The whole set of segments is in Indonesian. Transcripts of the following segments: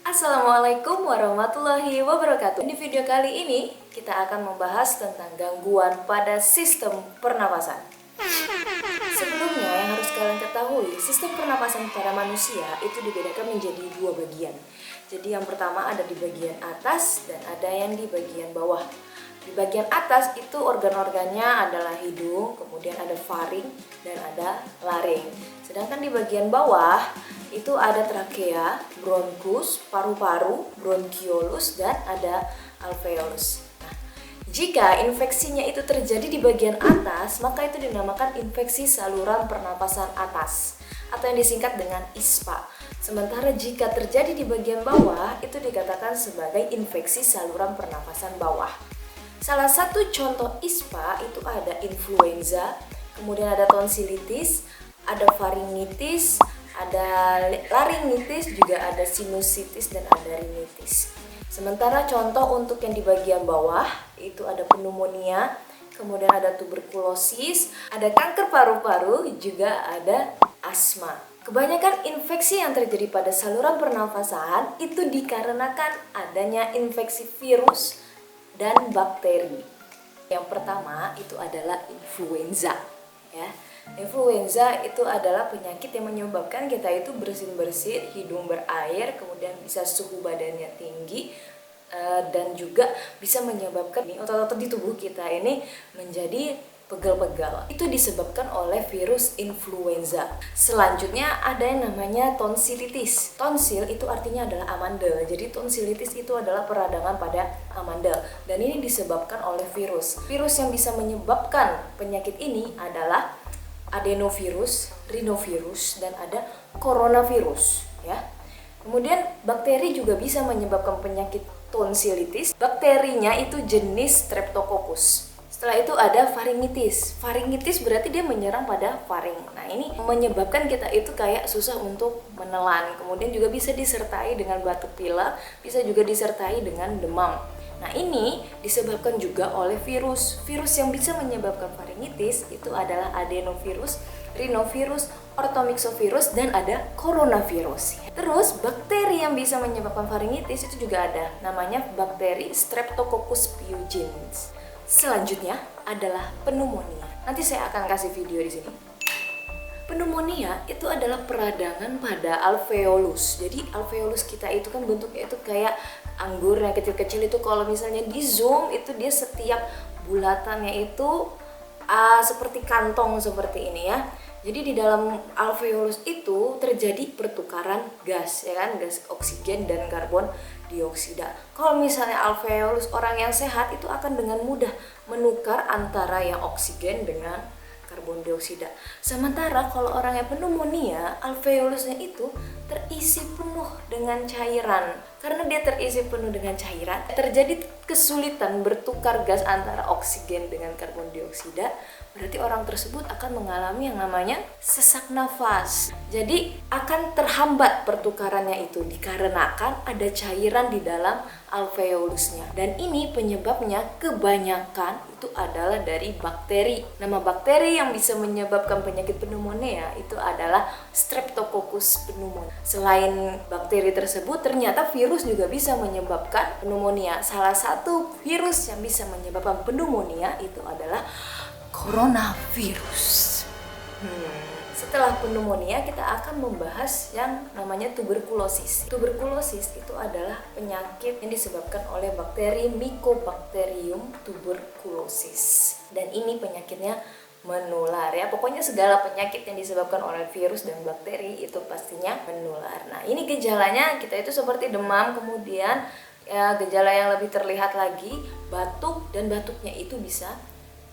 Assalamualaikum warahmatullahi wabarakatuh. Di video kali ini kita akan membahas tentang gangguan pada sistem pernapasan. Sebelumnya yang harus kalian ketahui, sistem pernapasan pada manusia itu dibedakan menjadi dua bagian. Jadi yang pertama ada di bagian atas dan ada yang di bagian bawah. Di bagian atas itu organ-organnya adalah hidung, kemudian ada faring dan ada laring. Sedangkan di bagian bawah itu ada trakea, bronkus, paru-paru, bronkiolus, dan ada alveolus. Nah, jika infeksinya itu terjadi di bagian atas, maka itu dinamakan infeksi saluran pernapasan atas atau yang disingkat dengan ISPA. Sementara jika terjadi di bagian bawah, itu dikatakan sebagai infeksi saluran pernapasan bawah. Salah satu contoh ISPA itu ada influenza, kemudian ada tonsilitis, ada faringitis, ada laringitis, juga ada sinusitis dan ada rinitis. Sementara contoh untuk yang di bagian bawah itu ada pneumonia, kemudian ada tuberkulosis, ada kanker paru-paru, juga ada asma. Kebanyakan infeksi yang terjadi pada saluran pernafasan itu dikarenakan adanya infeksi virus dan bakteri. Yang pertama itu adalah influenza, ya. Influenza itu adalah penyakit yang menyebabkan kita itu bersin-bersin, hidung berair, kemudian bisa suhu badannya tinggi, dan juga bisa menyebabkan otot-otot di tubuh kita ini menjadi pegal-pegal. Itu disebabkan oleh virus influenza. Selanjutnya ada yang namanya tonsilitis. Tonsil itu artinya adalah amandel. Jadi tonsilitis itu adalah peradangan pada amandel. Dan ini disebabkan oleh virus. Virus yang bisa menyebabkan penyakit ini adalah adenovirus, rhinovirus, dan ada coronavirus, ya. Kemudian bakteri juga bisa menyebabkan penyakit tonsilitis. Bakterinya itu jenis Streptococcus. Setelah itu ada faringitis. Faringitis berarti dia menyerang pada faring. Nah, ini menyebabkan kita itu kayak susah untuk menelan. Kemudian juga bisa disertai dengan batuk pilek, bisa juga disertai dengan demam. Nah, ini disebabkan juga oleh virus. Virus yang bisa menyebabkan faringitis itu adalah adenovirus, rhinovirus, orthomyxovirus, dan ada coronavirus. Terus bakteri yang bisa menyebabkan faringitis itu juga ada, namanya bakteri Streptococcus pyogenes. Selanjutnya adalah pneumonia. Nanti saya akan kasih video di sini. Pneumonia itu adalah peradangan pada alveolus. Jadi alveolus kita itu kan bentuknya itu kayak anggur yang kecil-kecil itu. Kalau misalnya di zoom itu dia setiap bulatannya itu seperti kantong seperti ini ya. Jadi di dalam alveolus itu terjadi pertukaran gas, ya kan, gas oksigen dan karbon dioksida. Kalau misalnya alveolus orang yang sehat itu akan dengan mudah menukar antara yang oksigen dengan karbon dioksida. Sementara kalau orang yang pneumonia, alveolusnya itu terisi penuh dengan cairan. Karena dia terisi penuh dengan cairan, terjadi kesulitan bertukar gas antara oksigen dengan karbon dioksida. Berarti orang tersebut akan mengalami yang namanya sesak nafas. Jadi akan terhambat pertukarannya itu dikarenakan ada cairan di dalam alveolusnya. Dan ini penyebabnya kebanyakan itu adalah dari bakteri. Nama bakteri yang bisa menyebabkan penyakit pneumonia itu adalah Streptococcus pneumoniae. Selain bakteri tersebut, ternyata virus juga bisa menyebabkan pneumonia. Salah satu virus yang bisa menyebabkan pneumonia itu adalah coronavirus. Setelah pneumonia kita akan membahas yang namanya tuberkulosis. Tuberkulosis itu adalah penyakit yang disebabkan oleh bakteri Mycobacterium tuberculosis. Dan ini penyakitnya menular ya. Pokoknya segala penyakit yang disebabkan oleh virus dan bakteri itu pastinya menular. Nah, ini gejalanya kita itu seperti demam, kemudian ya, gejala yang lebih terlihat lagi batuk, dan batuknya itu bisa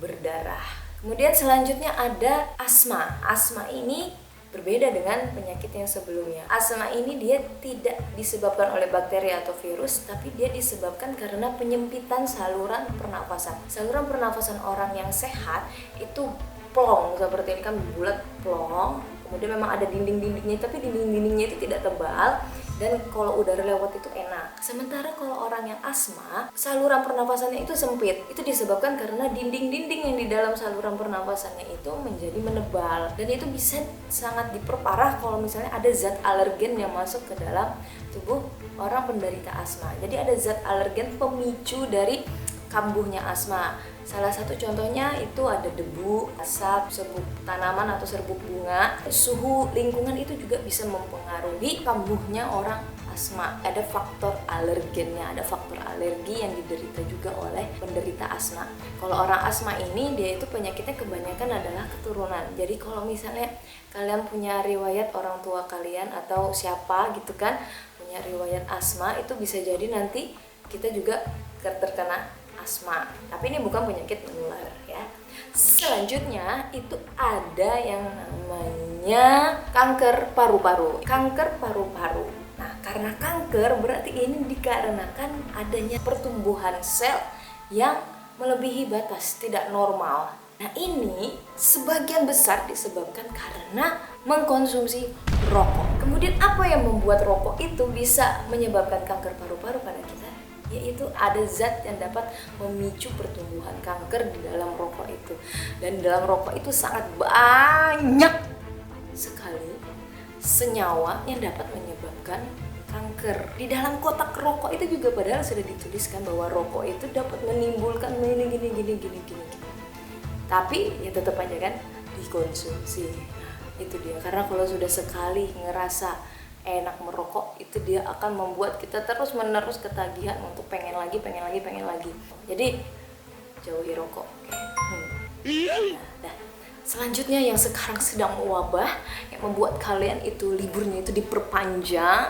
berdarah. Kemudian selanjutnya ada asma. Asma ini berbeda dengan penyakit yang sebelumnya. Asma ini dia tidak disebabkan oleh bakteri atau virus, tapi dia disebabkan karena penyempitan saluran pernafasan. Saluran pernafasan orang yang sehat itu plong seperti ini kan, bulat plong. Kemudian memang ada dinding-dindingnya, tapi dinding-dindingnya itu tidak tebal. dan kalau udara lewat itu enak. Sementara kalau orang yang asma, saluran pernapasannya itu sempit. Itu disebabkan karena dinding-dinding yang di dalam saluran pernapasannya itu menjadi menebal, dan itu bisa sangat diperparah kalau misalnya ada zat alergen yang masuk ke dalam tubuh orang penderita asma. Jadi ada zat alergen pemicu dari kambuhnya asma. Salah satu contohnya itu ada debu, asap, serbuk tanaman atau serbuk bunga. Suhu lingkungan itu juga bisa mempengaruhi kambuhnya orang asma. Ada faktor alergennya, ada faktor alergi yang diderita juga oleh penderita asma. Kalau orang asma ini, dia itu penyakitnya kebanyakan adalah keturunan. Jadi kalau misalnya kalian punya riwayat orang tua kalian atau siapa gitu kan punya riwayat asma, itu bisa jadi nanti kita juga terkena asma. Tapi ini bukan penyakit menular ya. Selanjutnya itu ada yang namanya kanker paru-paru. Kanker paru-paru. Nah, karena kanker berarti ini dikarenakan adanya pertumbuhan sel yang melebihi batas, tidak normal. Nah, ini sebagian besar disebabkan karena mengkonsumsi rokok. Kemudian apa yang membuat rokok itu bisa menyebabkan kanker paru-paru pada kita? Yaitu ada zat yang dapat memicu pertumbuhan kanker di dalam rokok itu. Dan dalam rokok itu sangat banyak sekali senyawa yang dapat menyebabkan kanker. Di dalam kotak rokok itu juga padahal sudah dituliskan bahwa rokok itu dapat menimbulkan gini. Tapi ya tetap aja kan dikonsumsi. Nah, itu dia. Karena kalau sudah sekali ngerasa enak merokok, itu dia akan membuat kita terus menerus ketagihan untuk pengen lagi. Jadi jauhi rokok. Nah, selanjutnya yang sekarang sedang mewabah, yang membuat kalian itu liburnya itu diperpanjang,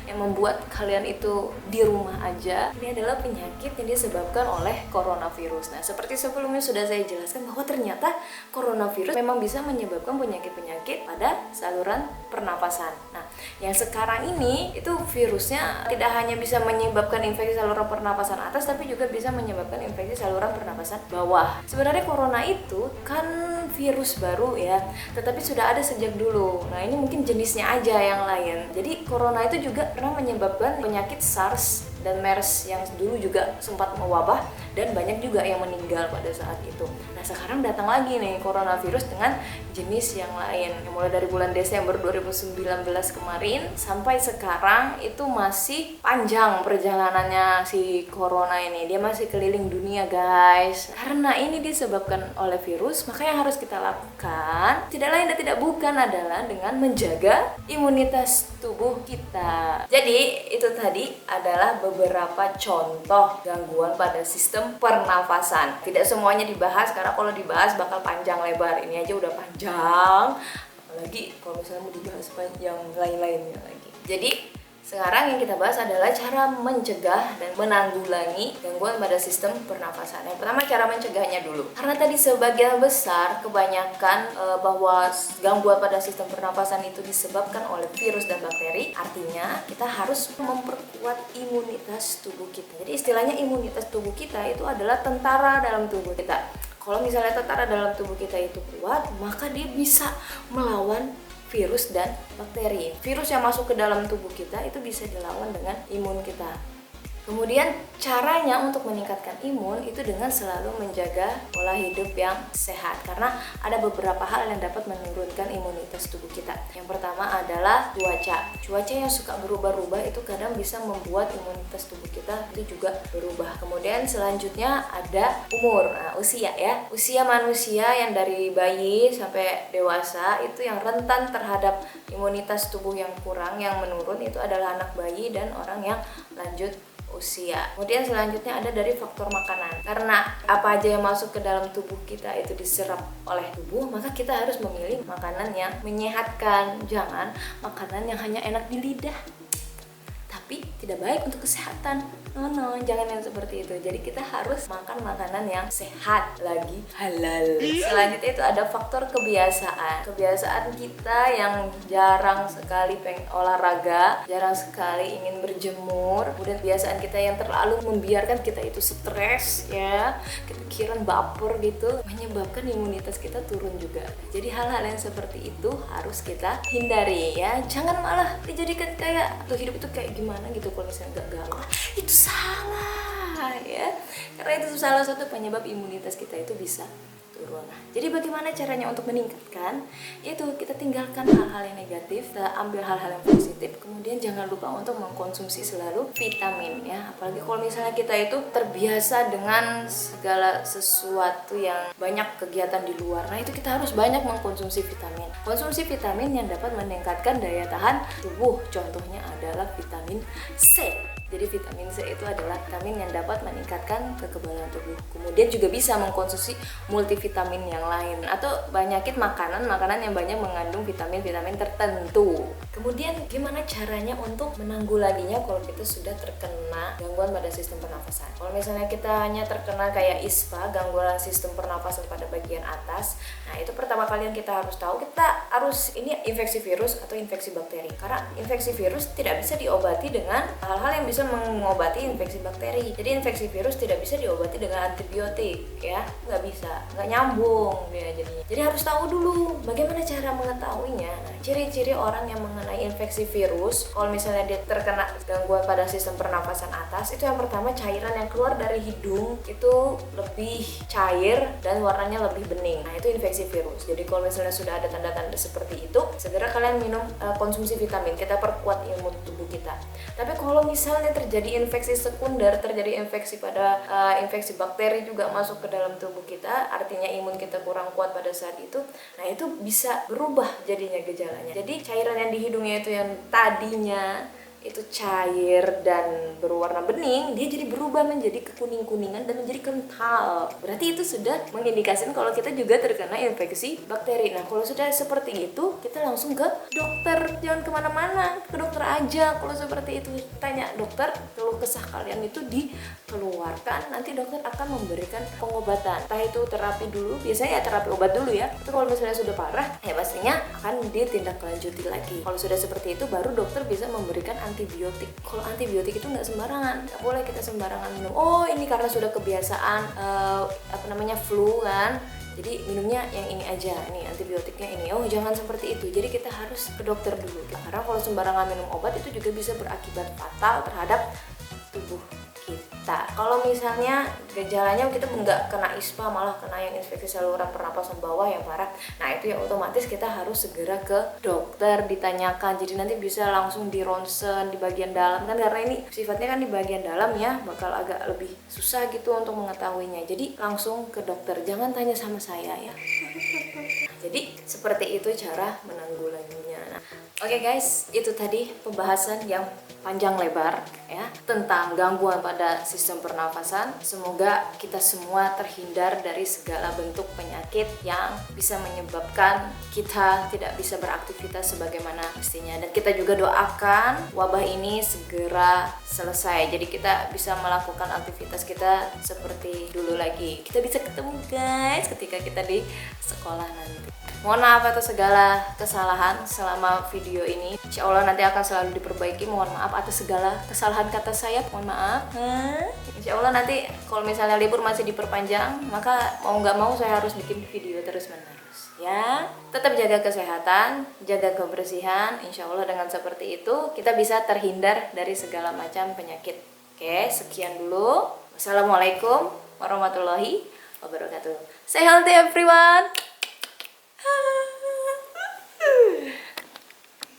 yang membuat kalian itu di rumah aja, ini adalah penyakit yang disebabkan oleh coronavirus. Nah, seperti sebelumnya sudah saya jelaskan bahwa ternyata coronavirus memang bisa menyebabkan penyakit-penyakit pada saluran pernapasan. Nah, yang sekarang ini itu virusnya tidak hanya bisa menyebabkan infeksi saluran pernapasan atas, tapi juga bisa menyebabkan infeksi saluran pernapasan bawah. Sebenarnya corona itu kan virus baru ya, tetapi sudah ada sejak dulu. Nah, ini mungkin jenisnya aja yang lain. Jadi corona itu juga pernah menyebabkan penyakit SARS dan MERS yang dulu juga sempat mewabah dan banyak juga yang meninggal pada saat itu. Nah, sekarang datang lagi nih coronavirus dengan jenis yang lain. Yang mulai dari bulan Desember 2019 kemarin sampai sekarang itu masih panjang perjalanannya si corona ini. Dia masih keliling dunia, guys. Karena ini disebabkan oleh virus, maka yang harus kita lakukan tidak lain dan tidak bukan adalah dengan menjaga imunitas tubuh kita. Jadi, itu tadi adalah beberapa contoh gangguan pada sistem pernafasan. Tidak semuanya dibahas karena kalau dibahas bakal panjang lebar. Ini aja udah panjang, apalagi kalau misalnya mau dibahas yang lain-lainnya lagi. Jadi sekarang yang kita bahas adalah cara mencegah dan menanggulangi gangguan pada sistem pernafasan. Yang pertama, cara mencegahnya dulu. Karena tadi sebagian besar kebanyakan bahwa gangguan pada sistem pernafasan itu disebabkan oleh virus dan bakteri, artinya kita harus memperkuat imunitas tubuh kita. Jadi istilahnya imunitas tubuh kita itu adalah tentara dalam tubuh kita. Kalau misalnya tentara dalam tubuh kita itu kuat, maka dia bisa melawan virus dan bakteri. Virus yang masuk ke dalam tubuh kita itu bisa dilawan dengan imun kita. Kemudian caranya untuk meningkatkan imun itu dengan selalu menjaga pola hidup yang sehat. Karena ada beberapa hal yang dapat menurunkan imunitas tubuh kita. Yang pertama adalah cuaca. Cuaca yang suka berubah-ubah itu kadang bisa membuat imunitas tubuh kita itu juga berubah. Kemudian selanjutnya ada umur. Nah, usia ya. Usia manusia yang dari bayi sampai dewasa itu yang rentan terhadap imunitas tubuh yang kurang, yang menurun itu adalah anak bayi dan orang yang lanjut usia. Kemudian selanjutnya ada dari faktor makanan. Karena apa aja yang masuk ke dalam tubuh kita itu diserap oleh tubuh, maka kita harus memilih makanan yang menyehatkan. Jangan makanan yang hanya enak di lidah tapi tidak baik untuk kesehatan. No, jangan yang seperti itu. Jadi kita harus makan makanan yang sehat, lagi halal. Selanjutnya itu ada faktor kebiasaan. Kebiasaan kita yang jarang sekali pengen olahraga, jarang sekali ingin berjemur, kemudian kebiasaan kita yang terlalu membiarkan kita itu stres ya, kepikiran baper gitu, menyebabkan imunitas kita turun juga. Jadi hal-hal yang seperti itu harus kita hindari ya. Jangan malah dijadikan kayak tuh hidup itu kayak gimana gitu kalau misalnya nggak galau. Itu salah ya, karena itu salah satu penyebab imunitas kita itu bisa turun. Nah, jadi bagaimana caranya untuk meningkatkan? Yaitu kita tinggalkan hal-hal yang negatif, kita ambil hal-hal yang positif. Kemudian jangan lupa untuk mengkonsumsi selalu vitamin ya. Apalagi kalau misalnya kita itu terbiasa dengan segala sesuatu yang banyak kegiatan di luar. Nah, itu kita harus banyak mengkonsumsi vitamin. Konsumsi vitamin yang dapat meningkatkan daya tahan tubuh. Contohnya adalah vitamin C. Jadi vitamin C itu adalah vitamin yang dapat meningkatkan kekebalan tubuh. Kemudian juga bisa mengkonsumsi multivitamin yang lain atau banyakin makanan yang banyak mengandung vitamin-vitamin tertentu. Kemudian gimana caranya untuk menanggulanginya kalau kita sudah terkena gangguan pada sistem pernafasan? Kalau misalnya kita hanya terkena kayak ISPA, gangguan sistem pernafasan pada bagian atas, nah itu pertama kali yang kita harus tahu, kita harus ini infeksi virus atau infeksi bakteri. Karena infeksi virus tidak bisa diobati dengan hal-hal yang bisa mengobati infeksi bakteri. Jadi infeksi virus tidak bisa diobati dengan antibiotik ya, nggak bisa, nggak nyambung ya jadinya. Jadi harus tahu dulu bagaimana cara mengetahuinya. Nah, ciri-ciri orang yang mengenai infeksi virus, kalau misalnya dia terkena gangguan pada sistem pernafasan atas, itu yang pertama cairan yang keluar dari hidung itu lebih cair dan warnanya lebih bening. Nah, itu infeksi virus. Jadi kalau misalnya sudah ada tanda-tanda seperti itu, segera kalian minum konsumsi vitamin, kita perkuat imun tubuh kita. Tapi kalau misalnya terjadi infeksi sekunder, terjadi infeksi pada infeksi bakteri juga masuk ke dalam tubuh kita, artinya imun kita kurang kuat pada saat itu. Nah, itu bisa berubah jadinya gejalanya. Jadi cairan yang di hidungnya itu yang tadinya itu cair dan berwarna bening, dia jadi berubah menjadi kekuning-kuningan dan menjadi kental. Berarti itu sudah mengindikasikan kalau kita juga terkena infeksi bakteri. Nah, kalau sudah seperti itu, kita langsung ke dokter. Jangan kemana-mana, ke dokter aja. Kalau seperti itu, tanya dokter, keluh kesah kalian itu dikeluarkan. Nanti dokter akan memberikan pengobatan. Entah itu terapi dulu, biasanya ya terapi obat dulu ya. Tapi kalau misalnya sudah parah, ya pastinya akan ditindaklanjuti lagi. Kalau sudah seperti itu, baru dokter bisa memberikan antibiotik. Kalau antibiotik itu nggak sembarangan, nggak boleh kita sembarangan minum. Oh, ini karena sudah kebiasaan flu kan, jadi minumnya yang ini aja, ini antibiotiknya ini. Oh, jangan seperti itu. Jadi kita harus ke dokter dulu. Karena kalau sembarangan minum obat itu juga bisa berakibat fatal terhadap tubuh kita. Kalau misalnya gejalanya kita nggak kena ISPA, malah kena yang infeksi saluran pernapasan bawah yang parah, nah itu ya otomatis kita harus segera ke dokter, ditanyakan. Jadi nanti bisa langsung di ronsen di bagian dalam kan, karena ini sifatnya kan di bagian dalam ya, bakal agak lebih susah gitu untuk mengetahuinya. Jadi langsung ke dokter, jangan tanya sama saya ya. Jadi seperti itu cara menanggulanginya. Nah, oke guys, itu tadi pembahasan yang panjang lebar ya tentang gangguan pada sistem pernafasan. Semoga kita semua terhindar dari segala bentuk penyakit yang bisa menyebabkan kita tidak bisa beraktivitas sebagaimana mestinya, dan kita juga doakan wabah ini segera selesai. Jadi kita bisa melakukan aktivitas kita seperti dulu lagi. Kita bisa ketemu guys ketika kita di sekolah nanti. Mohon maaf atas segala kesalahan selama video ini. Insya Allah nanti akan selalu diperbaiki. Mohon maaf atas segala kesalahan kata saya. Mohon maaf. Insya Allah nanti kalau misalnya libur masih diperpanjang, maka mau nggak mau saya harus bikin video terus-menerus. Ya, tetap jaga kesehatan, jaga kebersihan. Insya Allah dengan seperti itu kita bisa terhindar dari segala macam penyakit. Oke, sekian dulu. Wassalamualaikum warahmatullahi wabarakatuh. Stay healthy everyone.